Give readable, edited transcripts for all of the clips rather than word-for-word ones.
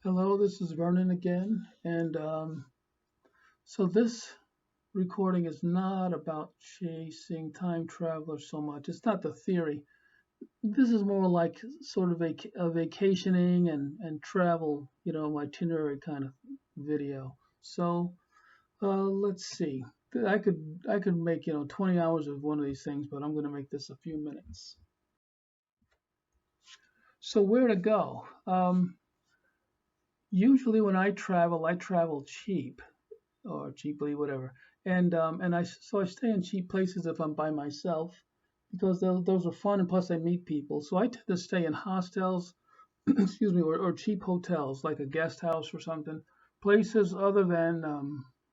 Hello, this is Vernon again. And so this recording is not about chasing time travelers so much. It's not the theory. This is more like sort of a vacationing and travel, itinerary kind of video. Let's see. I could make 20 hours of one of these things, but I'm going to make this a few minutes. So where to go? Usually when I travel cheap or cheaply, whatever. And I stay in cheap places if I'm by myself because those are fun, and plus I meet people. So I tend to stay in hostels, excuse me, or cheap hotels like a guest house or something, places other than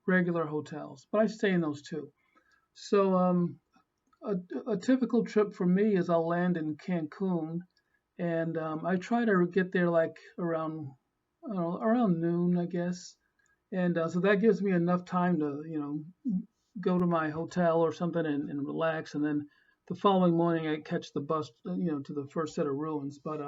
regular hotels. But I stay in those too. So a, a typical trip for me is I'll land in Cancun, and I try to get there like around I don't know, around noon, I guess. And so that gives me enough time to, go to my hotel or something and relax. And then the following morning, I catch the bus, to the first set of ruins. But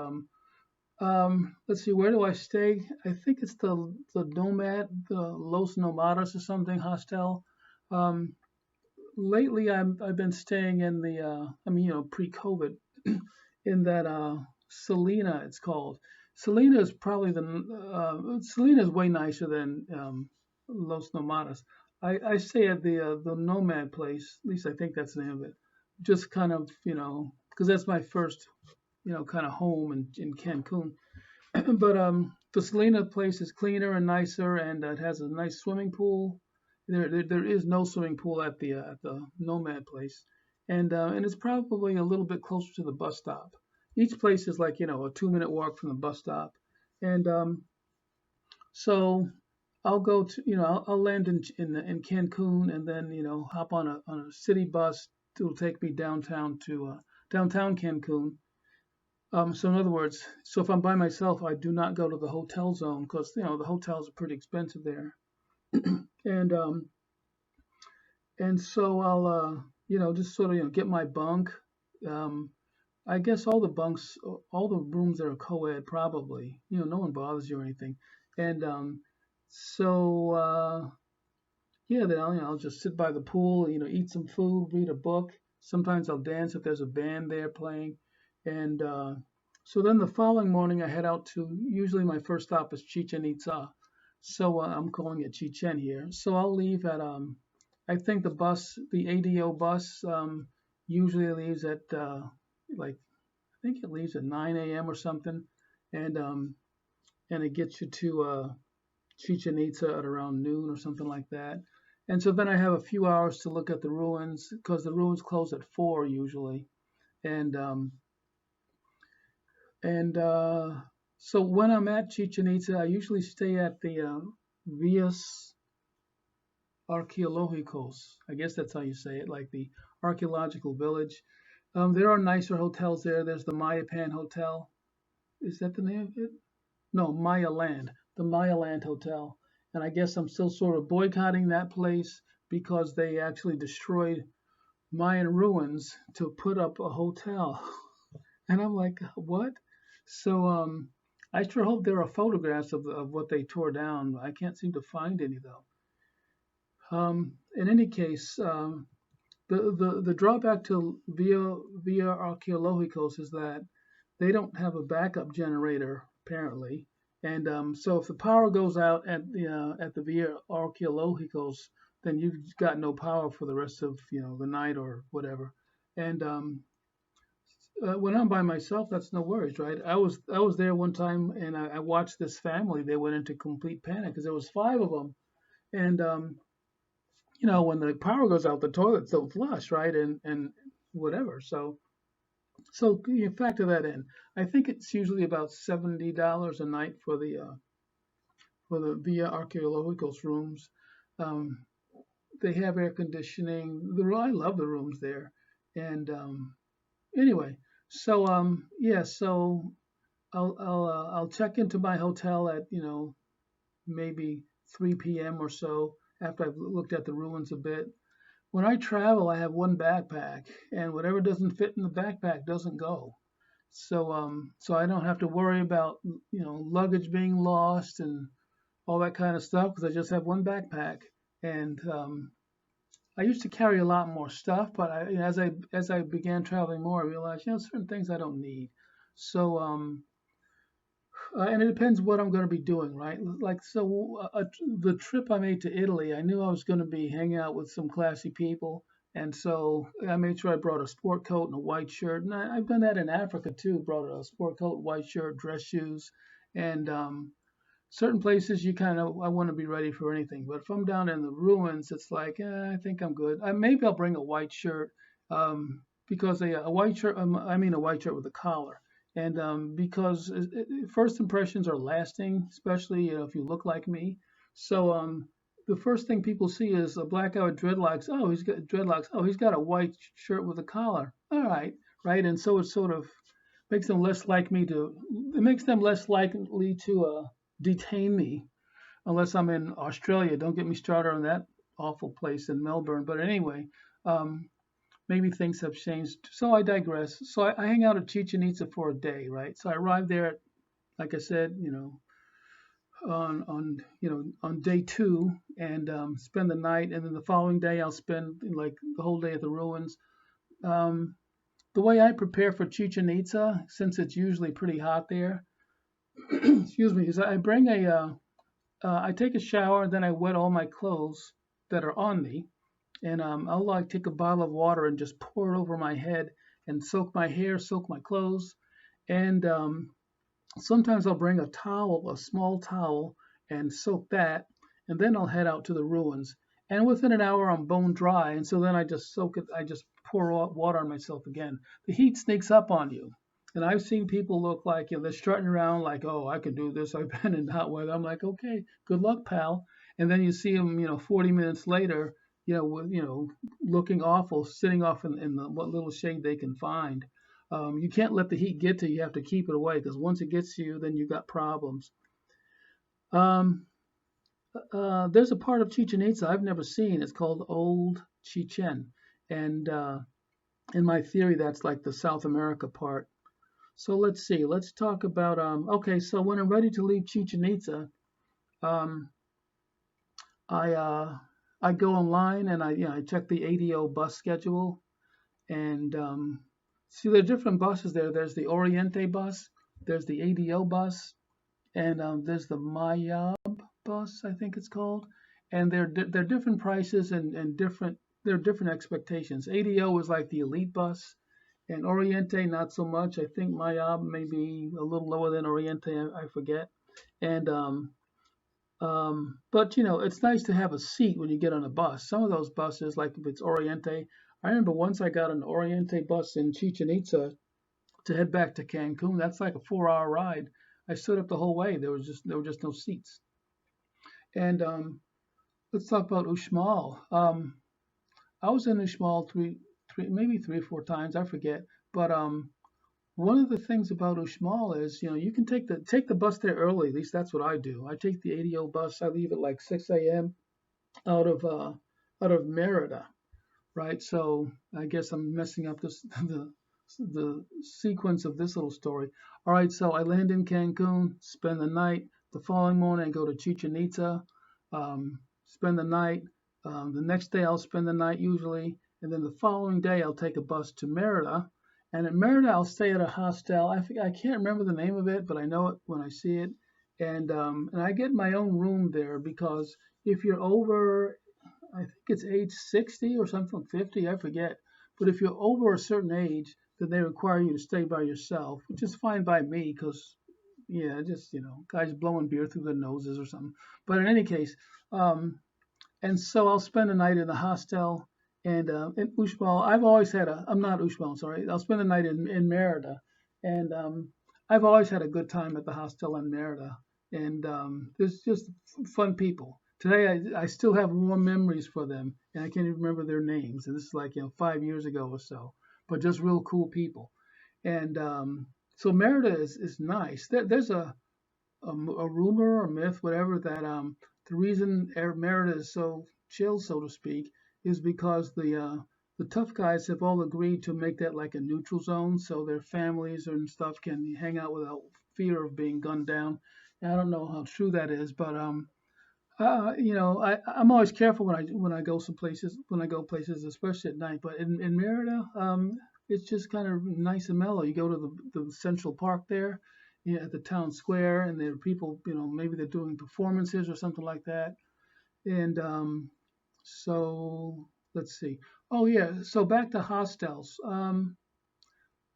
let's see, where do I stay? I think it's the Nomad, the Los Nomadas or something hostel. Um, Lately, I've been staying in the, pre-COVID, in that Selena, it's called. Selena is probably Selena is way nicer than Los Nomadas. I stay at the Nomad place. At least I think that's the name of it. Just kind of, because that's my first, kind of home in Cancun. But the Selena place is cleaner and nicer, and it has a nice swimming pool. There is no swimming pool at the Nomad place, and it's probably a little bit closer to the bus stop. Each place is like a 2 minute walk from the bus stop, and so I'll go to I'll land in Cancun, and then hop on a city bus. It'll take me downtown to downtown Cancun. So in other words, so if I'm by myself, I do not go to the hotel zone because the hotels are pretty expensive there, and um, and so I'll just sort of get my bunk. Um, I guess all the rooms that are co-ed probably, no one bothers you or anything, and so yeah, then I'll just sit by the pool, eat some food, read a book. Sometimes I'll dance if there's a band there playing. And so then the following morning, I head out to, usually my first stop is Chichen Itza. So I'm calling it Chichen here. So I'll leave at, I think the ADO bus usually leaves at, like, I think it leaves at 9 a.m. or something. And it gets you to Chichen Itza at around noon or something like that. And so then I have a few hours to look at the ruins because the ruins close at 4 usually. And um, and so when I'm at Chichen Itza, I usually stay at the Villas Arqueológicos. I guess that's how you say it, like the archaeological village. There are nicer hotels there. There's the Mayapan Hotel. Is that the name of it? No, Maya Land, the Maya Land Hotel. And I guess I'm still sort of boycotting that place because they actually destroyed Mayan ruins to put up a hotel. And I'm like, what? So I sure hope there are photographs of what they tore down. I can't seem to find any though. In any case, the drawback to Via Arqueológicos is that they don't have a backup generator apparently, and so if the power goes out at the Via Arqueológicos, then you've got no power for the rest of the night or whatever. And when I'm by myself, that's no worries, right? I was there one time, and I watched this family. They went into complete panic because there was five of them, and when the power goes out, the toilets don't flush, right? And whatever. So you factor that in. I think it's usually about $70 a night for the Via Arqueologicos rooms. Um, they have air conditioning. I love the rooms there. And anyway, yeah, so I'll check into my hotel at maybe 3 p.m. or so after I've looked at the ruins a bit. When I travel, I have one backpack, and whatever doesn't fit in the backpack doesn't go. So I don't have to worry about luggage being lost and all that kind of stuff because I just have one backpack. And I used to carry a lot more stuff, but as I began traveling more, I realized certain things I don't need. So and it depends what I'm going to be doing, right? Like the trip I made to Italy, I knew I was going to be hanging out with some classy people, and so I made sure I brought a sport coat and a white shirt. And I've done that in Africa too. Brought a sport coat, white shirt, dress shoes, and certain places you kind of I want to be ready for anything. But if I'm down in the ruins, it's like I think I'm good. Maybe I'll bring a white shirt because a white shirt. I mean a white shirt with a collar, and because first impressions are lasting, especially if you look like me. So the first thing people see is a black guy with dreadlocks. Oh, he's got dreadlocks. Oh, he's got a white shirt with a collar. All right, right. And so it sort of makes them less like me to. It makes them less likely to detain me unless I'm in Australia. Don't get me started on that awful place in Melbourne. But anyway, um, maybe things have changed. So I digress. So I hang out at Chichen Itza for a day, right? So I arrived there, like I said, on day two and spend the night, and then the following day I'll spend like the whole day at the ruins. Um, the way I prepare for Chichen Itza, since it's usually pretty hot there, excuse me, is I bring I take a shower and then I wet all my clothes that are on me, and I'll like take a bottle of water and just pour it over my head and soak my hair, soak my clothes, and sometimes I'll bring a towel, a small towel, and soak that, and then I'll head out to the ruins. And within an hour, I'm bone dry, and so then I just soak it. I just pour water on myself again. The heat sneaks up on you, and I've seen people look like they're strutting around like, "Oh, I can do this. I've been in hot weather." I'm like, "Okay, good luck, pal." And then you see them, 40 minutes later, looking awful, sitting off in the what little shade they can find. You can't let the heat get to you. You have to keep it away because once it gets to you, then you've got problems. Um, there's a part of Chichen Itza I've never seen. It's called Old Chichen, and in my theory, that's like the South America part. So let's see. Let's talk about. Okay, so when I'm ready to leave Chichen Itza, um, I uh, I go online and I check the ADO bus schedule and see there are different buses there. There's the Oriente bus, there's the ADO bus, and there's the Mayab bus, I think it's called. And they're different prices and different there are different expectations. ADO is like the elite bus, and Oriente not so much. I think Mayab may be a little lower than Oriente. I forget. And but it's nice to have a seat when you get on a bus. Some of those buses, like if it's Oriente, I remember once I got an Oriente bus in Chichen Itza to head back to Cancun. That's like a 4-hour ride. I stood up the whole way. There were just no seats. And let's talk about Uxmal. I was in Uxmal maybe 3 or 4 times. I forget. But one of the things about Uxmal is, you can take the bus there early. At least that's what I do. I take the ADO bus. I leave at like 6 a.m. out of uh, out of Merida, right? So I guess I'm messing up the sequence of this little story. All right, so I land in Cancun, spend the night. The following morning, I go to Chichen Itza, spend the night. The next day, I'll spend the night usually, and then the following day, I'll take a bus to Merida. And at Merida, I'll stay at a hostel. I can't remember the name of it, but I know it when I see it. And I get my own room there because if you're over, I think it's age 60 or something, 50, I forget. But if you're over a certain age, then they require you to stay by yourself, which is fine by me because, yeah, just, guys blowing beer through their noses or something. But in any case, and so I'll spend the night in the hostel and in Uxmal. I'm not Uxmal, sorry. I'll spend the night in Merida. And I've always had a good time at the hostel in Merida. And there's just fun people. Today, I still have warm memories for them, and I can't even remember their names. And this is like 5 years ago or so, but just real cool people. And so Merida is nice. There's a rumor or myth, whatever, that the reason Merida is so chill, so to speak, is because the tough guys have all agreed to make that like a neutral zone, so their families and stuff can hang out without fear of being gunned down. And I don't know how true that is, but I'm always careful when I go some places when I go places, especially at night. But in Merida, it's just kind of nice and mellow. You go to the Central Park there, at the town square, and there are people, maybe they're doing performances or something like that. And so let's see. Oh yeah, so back to hostels.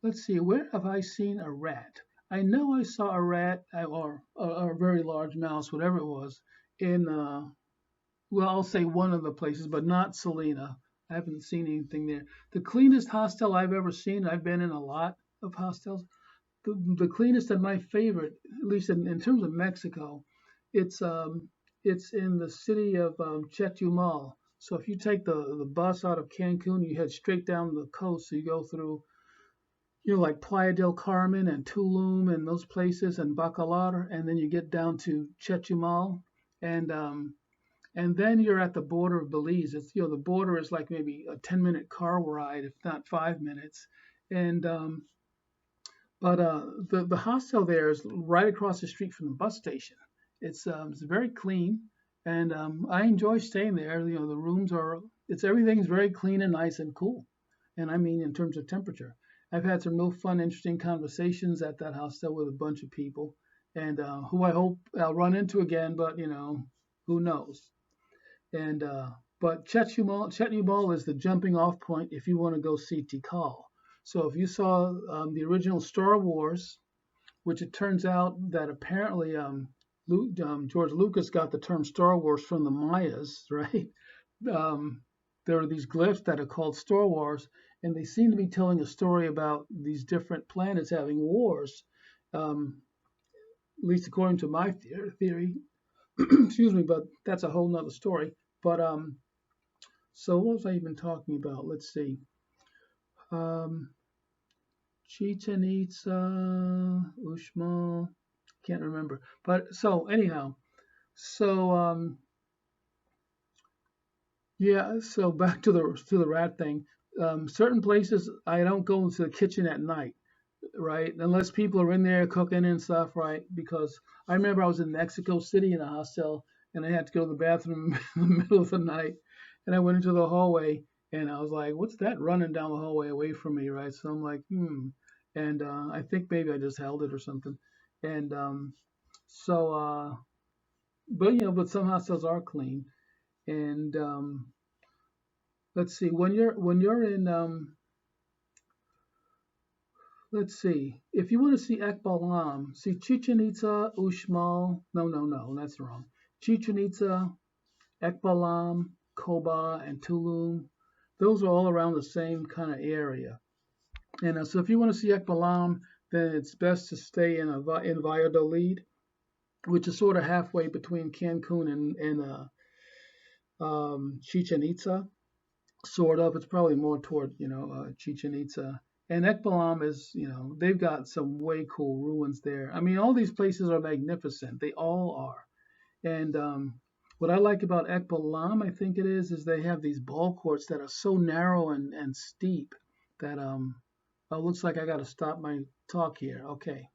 Let's see, where have I seen a rat? I know I saw a rat or a very large mouse, whatever it was, in well, I'll say one of the places, but not Salina. I haven't seen anything there. The cleanest hostel I've ever seen, I've been in a lot of hostels. The cleanest and my favorite, at least in terms of Mexico, it's um, it's in the city of Chetumal. So if you take the bus out of Cancun, you head straight down the coast. So you go through, like Playa del Carmen and Tulum and those places and Bacalar, and then you get down to Chetumal, and and then you're at the border of Belize. It's the border is like maybe a 10-minute car ride, if not 5 minutes, and but the hostel there is right across the street from the bus station. It's very clean, and I enjoy staying there. The rooms it's everything's very clean and nice and cool, and I mean in terms of temperature. I've had some real fun, interesting conversations at that hostel with a bunch of people, and who I hope I'll run into again, but who knows? And but Chetney Ball is the jumping off point if you want to go see Tikal. So if you saw the original Star Wars, which it turns out that apparently George Lucas got the term Star Wars from the Mayas, right? Um, there are these glyphs that are called Star Wars, and they seem to be telling a story about these different planets having wars, um, at least according to my theory. Excuse me, but that's a whole nother story. But so what was I even talking about? Let's see. Um, Chichen Itza, Uxmal, can't remember. But so anyhow, so yeah, so back to the rat thing. Certain places I don't go into the kitchen at night, right? Unless people are in there cooking and stuff, right? Because I remember I was in Mexico City in a hostel and I had to go to the bathroom in the middle of the night, and I went into the hallway and I was like, "What's that running down the hallway away from me?" Right? So I'm like, "Hmm," and I think maybe I just held it or something, and so but but some hostels are clean, and let's see, when you're in let's see. If you want to see Ekbalam, see Chichen Itza, Uxmal. No, no, no, that's wrong. Chichen Itza, Ekbalam, Koba, and Tulum. Those are all around the same kind of area. And so if you want to see Ekbalam, then it's best to stay in Valladolid, which is sort of halfway between Cancun and Chichen Itza. Sort of. It's probably more toward Chichen Itza. And Ekbalam is, they've got some way cool ruins there. I mean, all these places are magnificent. They all are. And what I like about Ekbalam, I think is they have these ball courts that are so narrow and steep that oh, looks like I got to stop my talk here. Okay.